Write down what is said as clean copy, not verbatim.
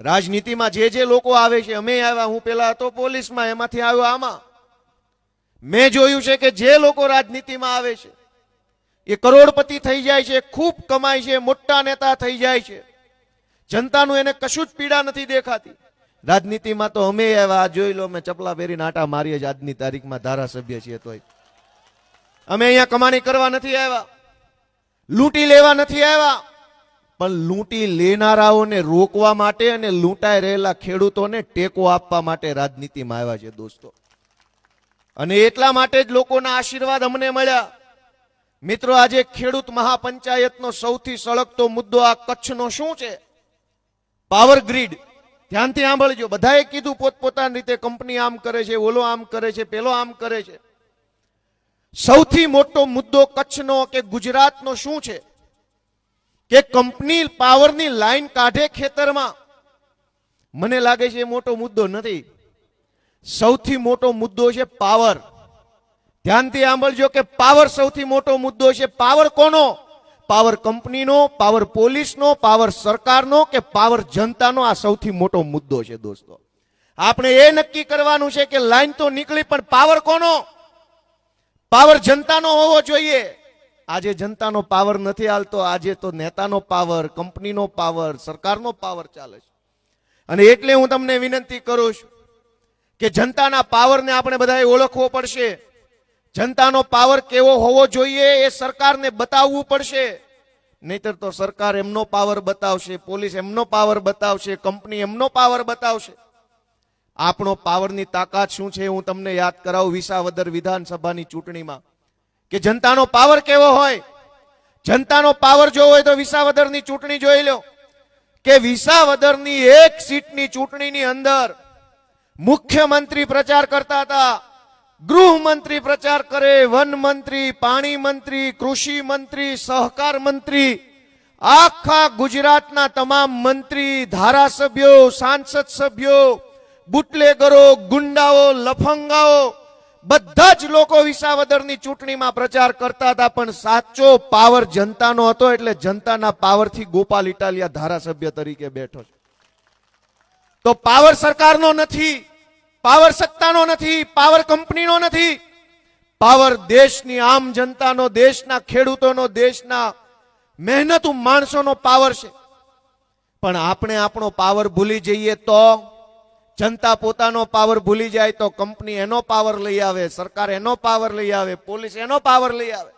રાજનીતિમાં જે લોકો આવે છે, અમે આવ્યા, હું પેલા હતો પોલીસમાં, એમાંથી આવ્યો આમાં. મેં જોયું છે કે જે લોકો રાજનીતિમાં આવે છે એ કરોડપતિ થઈ જાય છે, ખૂબ કમાય છે, મોટા નેતા થઈ જાય છે, જનતાનું એને કશું જ પીડા નથી દેખાતી. રાજનીતિમાં તો અમે આવ્યા, જોઈ લો, અમે ચપલા પહેરીને આટા મારીએ જ આજની તારીખમાં ધારાસભ્ય છીએ. તોય અમે અહીંયા કમાણી કરવા નથી આવ્યા, લૂંટી લેવા નથી આવ્યા, પણ લૂંટી લેનારાઓને રોકવા માટે અને લૂંટાઈ રહેલા ખેડૂતોને ટેકો આપવા માટે રાજનીતિમાં આવ્યા છે દોસ્તો. અને એટલા માટે જ લોકોના આશીર્વાદ અમને મળ્યા. મિત્રો, આજે ખેડૂત મહાપંચાયતનો સૌથી સળગતો મુદ્દો આ કચ્છનો શું છે? Power grid. ધ્યાનથી સાંભળજો. બધાએ કીધું પોતપોતાની રીતે, કંપની આમ કરે છે, ઓલો આમ કરે છે, પેલો આમ કરે છે. સૌથી મોટો મુદ્દો કચ્છનો કે ગુજરાતનો શું છે? કે કંપની પાવરની લાઈન કાઢે ખેતરમાં. મને લાગે છે એ મોટો મુદ્દો નથી. સૌથી મોટો મુદ્દો છે પાવર. ધ્યાનથી સાંભળજો કે પાવર સૌથી મોટો મુદ્દો છે. પાવર કોનો? પાવર કંપનીનો, પાવર પોલીસનો, પાવર સરકારનો કે પાવર જનતાનો? આ સૌથી મોટો મુદ્દો છે દોસ્તો. આપણે એ નક્કી કરવાનું છે કે લાઈન તો નીકળી, પણ પાવર કોનો? પાવર જનતાનો હોવો જોઈએ. આજે જનતાનો પાવર નથી હાલતો. આજે તો નેતાનો પાવર, કંપનીનો પાવર, સરકારનો પાવર ચાલે છે. અને એટલે હું તમને વિનંતી કરું છું કે જનતાના પાવરને આપણે બધાએ ઓળખવો પડશે. જનતાનો પાવર કેવો હોવો જોઈએ એ સરકારને બતાવવું પડશે. નહીતર તો સરકાર એમનો પાવર બતાવશે, પોલીસ એમનો પાવર બતાવશે, કંપની એમનો પાવર બતાવશે. આપણો પાવરની તાકાત શું છે હું તમને યાદ કરાવું. વિસાવદર વિધાનસભાની ચૂંટણીમાં કે જનતાનો પાવર કેવો હોય. જનતાનો પાવર જોવો હોય તો વિસાવદરની ચૂંટણી જોઈ લો કે વિસાવદરની એક સીટની ચૂંટણીની અંદર મુખ્યમંત્રી પ્રચાર કરતા હતા, ગૃહમંત્રી પ્રચાર કરે, વન મંત્રી, પાણી મંત્રી, કૃષિ મંત્રી, સહકાર મંત્રી, આખા ગુજરાતના તમામ મંત્રી, ધારાસભ્યો, સાંસદ સભ્યો, બુટલેગરો, ગુંડાઓ, લફંગાઓ, બધા જ લોકો વિસાવદરની ચૂંટણીમાં પ્રચાર કરતા હતા. પણ સાચો પાવર જનતાનો હતો. એટલે જનતાના પાવરથી ગોપાલ ઇટાલિયા ધારાસભ્ય તરીકે બેઠો છે. તો પાવર સરકારનો નથી, પાવર સત્તાનો નથી, પાવર કંપનીનો નથી. પાવર દેશની આમ જનતાનો, દેશના ખેડૂતોનો, દેશના મહેનતુ માણસોનો પાવર છે. પણ આપણે આપણો પાવર ભૂલી જઈએ તો, જનતા પોતાનો પાવર ભૂલી જાય તો કંપની એનો પાવર લઈ આવે, સરકાર એનો પાવર લઈ આવે, પોલીસ એનો પાવર લઈ આવે.